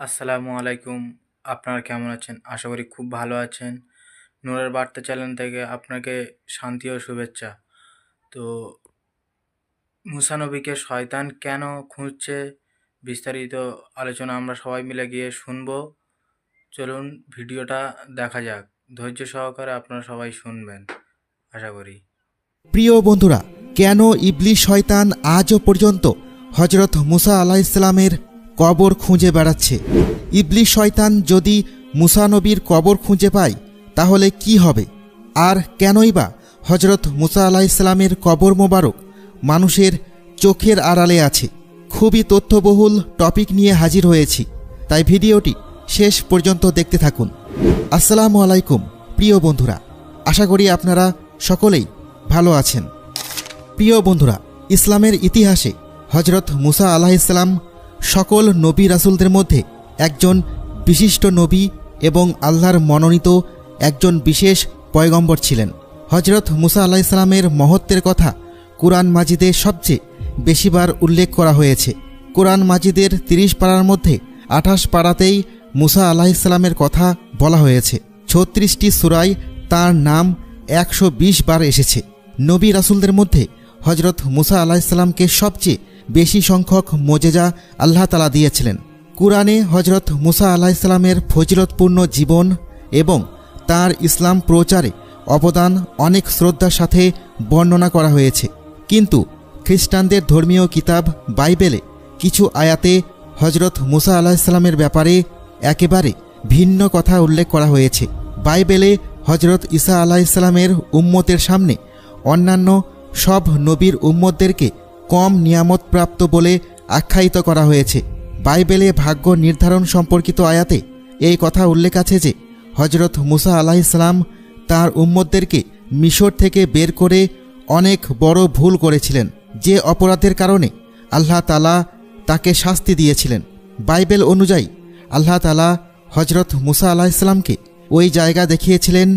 আসসালামু আলাইকুম। আপনারা কেমন আছেন? আশা করি খুব ভালো আছেন। নূরের বার্তা চ্যানেল থেকে আপনাকে শান্তি ও শুভেচ্ছা। তো মুসা নবীকে শয়তান কেন খুঁজছে? বিস্তারিত আলোচনা আমরা সবাই মিলে গিয়ে শুনবো। চলুন ভিডিওটা দেখা যাক। ধৈর্য সহকারে আপনারা সবাই শুনবেন, আশা করি। প্রিয় বন্ধুরা, কেন ইবলিস শয়তান আজও পর্যন্ত হজরত মুসা আলাইহিসসালামের কবর খুঁজে বেড়াচ্ছে? ইবলিস শয়তান যদি মুসা নবীর কবর খুঁজে পায় তাহলে কি হবে? আর কেনই বা হজরত মুসা আলাইহিসসালামের কবর মোবারক মানুষের চোখের আড়ালে আছে? খুবই তথ্যবহুল টপিক নিয়ে হাজির হয়েছি, তাই ভিডিওটি শেষ পর্যন্ত দেখতে থাকুন। আসসালামু আলাইকুম প্রিয় বন্ধুরা, আশা করি আপনারা সকলেই ভালো আছেন। প্রিয় বন্ধুরা, ইসলামের ইতিহাসে হজরত মুসা আলাইহিসসালাম সকল নবী রাসূলদের মধ্যে একজন বিশিষ্ট নবী এবং আল্লাহর মনোনীত একজন বিশেষ পয়গম্বর ছিলেন। হজরত মুসা আলাইহিসসালামের মহত্বের কথা কুরআন মাজিদে সবচেয়ে বেশিবার উল্লেখ করা হয়েছে। কুরআন মাজিদের 30 পারার মধ্যে 28 পারাতেই মুসা আলাইহিসসালামের কথা বলা হয়েছে। 36টি সূরায় তার নাম 120 বার এসেছে। নবী রাসূলদের মধ্যে হজরত মুসা আলাইহিসসালামকে সবচেয়ে বেশি সংখ্যক মোজেজা আল্লাহ তাআলা দিয়েছিলেন। কুরআনে হজরত মুসা আলাইহিসসালামের ফজিলতপূর্ণ জীবন এবং তার ইসলাম প্রচারে অবদান অনেক শ্রদ্ধার সাথে বর্ণনা করা হয়েছে। কিন্তু খ্রিস্টানদের ধর্মীয় কিতাব বাইবেলে কিছু আয়াতে হজরত মুসা আলাইহিসসালামের ব্যাপারে একেবারে ভিন্ন কথা উল্লেখ করা হয়েছে। বাইবেলে হজরত ঈসা আলাইহিসসালামের উম্মতের সামনে অন্যান্য সব নবীর উম্মতদেরকে কম নিয়ামতপ্রাপ্ত বলে আখ্যায়িত করা হয়েছে। বাইবেলে ভাগ্য নির্ধারণ সম্পর্কিত আয়াতে এই কথা উল্লেখ আছে যে হজরত মুসা আলাইহিসসালাম তার উম্মতদেরকে মিশর থেকে বের করে অনেক বড় ভুল করেছিলেন, যে অপরাধের কারণে আল্লাহ তাআলা তাকে শাস্তি দিয়েছিলেন। বাইবেল অনুযায়ী আল্লাহ তাআলা হজরত মুসা আলাইহিসসালামকে ওই জায়গা দেখিয়েছিলেন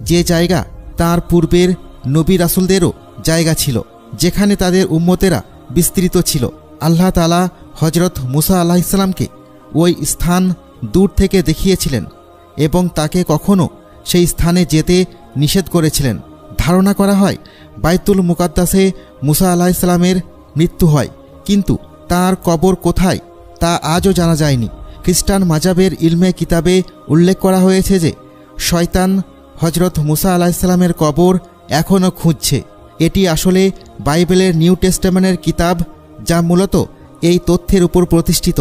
যে জায়গা তার পূর্বের নবী রাসূলদেরও জায়গা ছিল, যেখানে তাদের উম্মতেরা বিস্তৃত ছিল। আল্লাহ তাআলা হজরত মুসা আলাইহিসসালামকে ওই স্থান দূর থেকে দেখিয়েছিলেন এবং তাকে কখনো সেই স্থানে যেতে নিষেধ করেছিলেন। ধারণা করা হয় বাইতুল মুকাদ্দাসে মুসা আলাইহিসসালামের মৃত্যু হয়, কিন্তু তার কবর কোথায় তা আজও জানা যায়নি। খ্রিস্টান মাজাবের ইলমে কিতাবে উল্লেখ করা হয়েছে যে শয়তান হজরত মুসা আলাইহিসসালামের কবর এখনও খুঁজছে। এটি আসলে বাইবেলের নিউ টেস্টামেন্টের কিতাব, যা মূলত এই তথ্যের উপর প্রতিষ্ঠিত।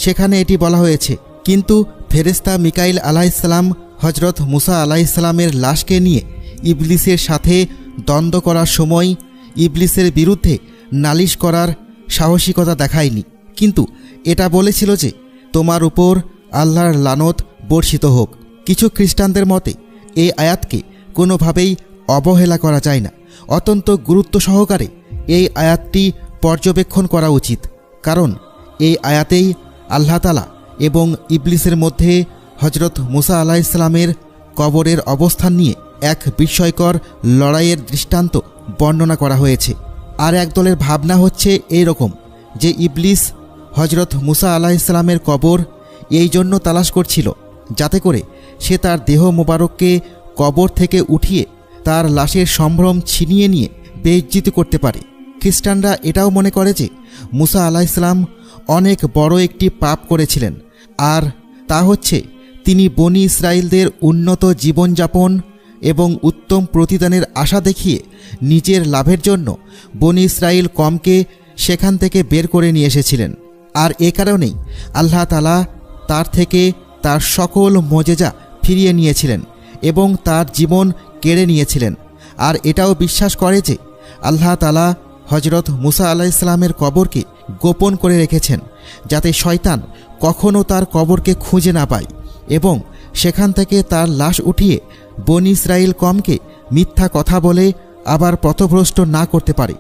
সেখানে এটি বলা হয়েছে, কিন্তু ফেরেশতা মিকাইল আলাইহিসসালাম হজরত মুসা আলাইহিসসালামের লাশকে নিয়ে ইবলিসের সাথে দ্বন্দ্ব করার সময় ইবলিসের বিরুদ্ধে নালিশ করার সাহসিকতা দেখায়নি, কিন্তু এটা বলেছিল যে তোমার উপর আল্লাহর লানত বর্ষিত হোক। কিছু খ্রিস্টানদের মতে এই আয়াতকে কোনোভাবেই অবহেলা করা যায় না। অত্যন্ত গুরুত্ব সহকারে এই আয়াতটি পর্যবেক্ষণ করা উচিত, কারণ এই আয়াতেই আল্লাহ তাআলা এবং ইবলিসের মধ্যে হজরত মুসা আলাইহিসসালামের কবরের অবস্থান নিয়ে এক বিস্ময়কর লড়াইয়ের দৃষ্টান্ত বর্ণনা করা হয়েছে। আর একদলের ভাবনা হচ্ছে এই রকম যে ইবলিস হজরত মুসা আলাইহিসসালামের কবর এই জন্য তালাশ করছিল যাতে করে সে তার দেহ মোবারককে কবর থেকে উঠিয়ে তার লাশের সম্ভ্রম ছিনিয়ে নিয়ে বেইজ্জতি করতে পারে। খ্রিস্টানরা এটাও মনে করে যে মুসা আলাইহিসসালাম অনেক বড় একটি পাপ করেছিলেন, আর তা হচ্ছে তিনি বনি ইসরায়েলদের উন্নত জীবনযাপন এবং উত্তম প্রতিদানের আশা দেখিয়ে নিজের লাভের জন্য বনি ইসরায়েল কমকে সেখান থেকে বের করে নিয়ে এসেছিলেন। আর এ কারণেই আল্লাহ তাআলা তার থেকে তার সকল মোজেজা ফিরিয়ে নিয়েছিলেন এবং তার জীবন কেড়ে নিয়েছিলেন। আর এটাও বিশ্বাস করে যে আল্লাহ তাআলা হজরত মুসা আলাইহিসসালামের কবরকে গোপন করে রেখেছেন, যাতে শয়তান কখনও তার কবরকে খুঁজে না পায় এবং সেখান থেকে তার লাশ উঠিয়ে বনি ইসরায়েল কমকে মিথ্যা কথা বলে আবার পথভ্রষ্ট না করতে পারে।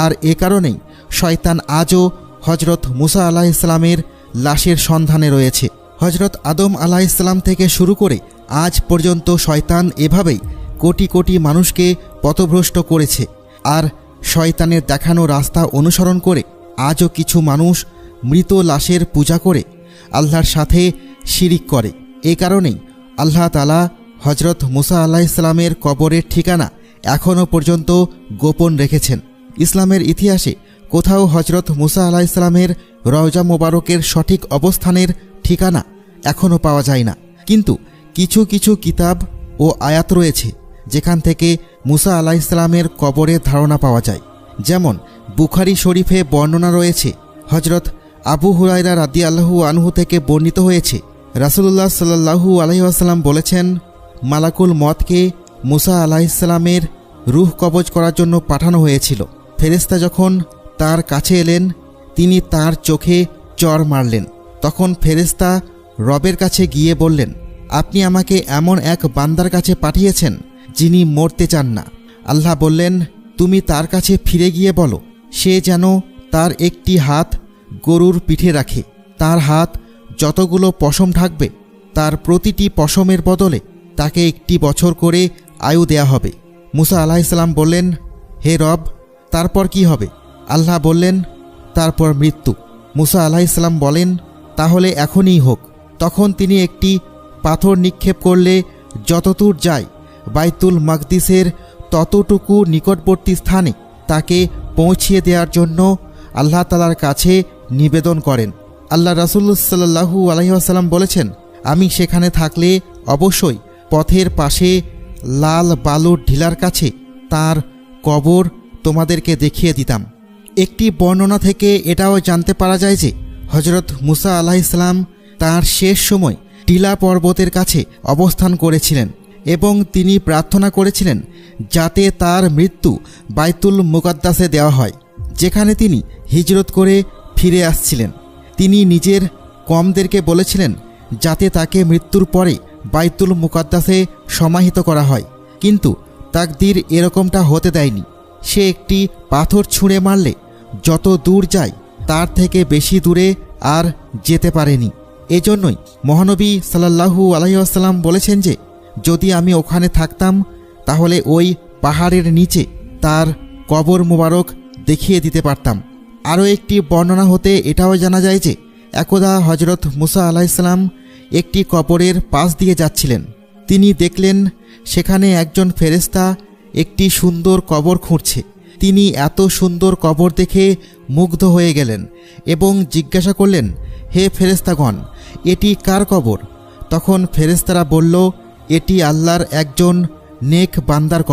আর এ কারণেই শয়তান আজও হজরত মুসা আলাইহিসসালামের লাশের সন্ধানে রয়েছে। হজরত আদম আলাইহিসসালাম থেকে শুরু করে আজ পর্যন্ত শয়তান এভাবেই কোটি কোটি মানুষকে পথভ্রষ্ট করেছে। আর শয়তানের দেখানো রাস্তা অনুসরণ করে আজও কিছু মানুষ মৃত লাশের পূজা করে আল্লাহর সাথে শিরিক করে। এই কারণেই আল্লাহ তাআলা হজরত মুসা আলাইহিসসালামের কবরের ঠিকানা এখনও পর্যন্ত গোপন রেখেছেন। ইসলামের ইতিহাসে কোথাও হজরত মুসা আলাইহিসসালামের রওজা মোবারকের সঠিক অবস্থানের ঠিকানা এখনও পাওয়া যায় না, কিন্তু কিছু কিছু কিতাব ও আয়াত রয়েছে যেখান থেকে মুসা আলাইহিসসালামের কবরের ধারণা পাওয়া যায়। যেমন বুখারী শরীফে বর্ণনা রয়েছে, হজরত আবু হুরায়রা রাদিয়াল্লাহু আনহু থেকে বর্ণিত হয়েছে, রাসূলুল্লাহ সাল্লাল্লাহু আলাইহি ওয়াসাল্লাম বলেছেন, মালাকুল মতকে মুসা আলাইহিসসালামের রূহ কবজ করার জন্য পাঠানো হয়েছিল। ফেরেশতা যখন তার কাছে এলেন, তিনি তার চোখে চর মারলেন। তখন ফেরেশতা রবের কাছে গিয়ে বললেন, আপনি আমাকে এমন এক বান্দার কাছে পাঠিয়েছেন যিনি মরতে চান না। আল্লাহ বললেন, তুমি তার কাছে ফিরে গিয়ে বলো, সে যেন তার একটি হাত গরুর পিঠে রাখে। তার হাত যতগুলো পশম ঢাকবে তার প্রতিটি পশমের বদলে তাকে 1 বছর করে আয়ু দেয়া হবে। মুসা আলাইহিসসালাম বললেন, হে রব, তারপর কি হবে? আল্লাহ বললেন, তারপর মৃত্যু। মুসা আলাইহিসসালাম বলেন, তাহলে এখনই হোক। তখন তিনি একটি পাথর নিক্ষেপ করলে যতদূর যায় বাইতুল মাকদিসের ততটুকু নিকটবর্তী স্থানে তাকে পৌঁছিয়ে দেওয়ার জন্য আল্লাহ তাআলার কাছে নিবেদন করেন। আল্লাহ রাসূল সাল্লাল্লাহু আলাইহি ওয়াসাল্লাম বলেছেন, আমি সেখানে থাকলে অবশ্যই পথের পাশে লাল বালুর ঢিলার কাছে তার কবর তোমাদেরকে দেখিয়ে দিতাম। একটি বর্ণনা থেকে এটাও জানতে পারা যায় যে হজরত মুসা আলাইহিসসালাম তার শেষ সময় টিলা পর্বতের কাছে অবস্থান করেছিলেন এবং তিনি প্রার্থনা করেছিলেন যাতে তার মৃত্যু বাইতুল মুকাদ্দাসে দেওয়া হয়, যেখানে তিনি হিজরত করে ফিরে আসছিলেন। তিনি নিজের কওমদেরকে বলেছিলেন যাতে তাকে মৃত্যুর পরে বাইতুল মুকাদ্দাসে সমাহিত করা হয়, কিন্তু তাকদীর এরকমটা হতে দেয়নি। সে একটি পাথর ছুঁড়ে মারলে যত দূর যায় তার থেকে বেশি দূরে আর যেতে পারেনি। এজন্যই মহানবী সাল্লাল্লাহু আলাইহি ওয়াসাল্লাম বলেছেন যে যদি আমি ওখানে থাকতাম তাহলে ওই পাহাড়ের নিচে তার কবর মোবারক দেখিয়ে দিতে পারতাম। আরও একটি বর্ণনা হতে এটাও জানা যায় যে একদা হজরত মুসা আলাইহিসসালাম একটি কবরের পাশ দিয়ে যাচ্ছিলেন। তিনি দেখলেন সেখানে একজন ফেরেশতা একটি সুন্দর কবর খুঁড়ছে। তিনি এত সুন্দর কবর দেখে মুগ্ধ হয়ে গেলেন এবং জিজ্ঞাসা করলেন, হে ফেরেশতাগণ, এটি কার কবর? তখন ফেরেশতারা বলল, এটি আল্লাহর একজন নেক বান্দার কবর।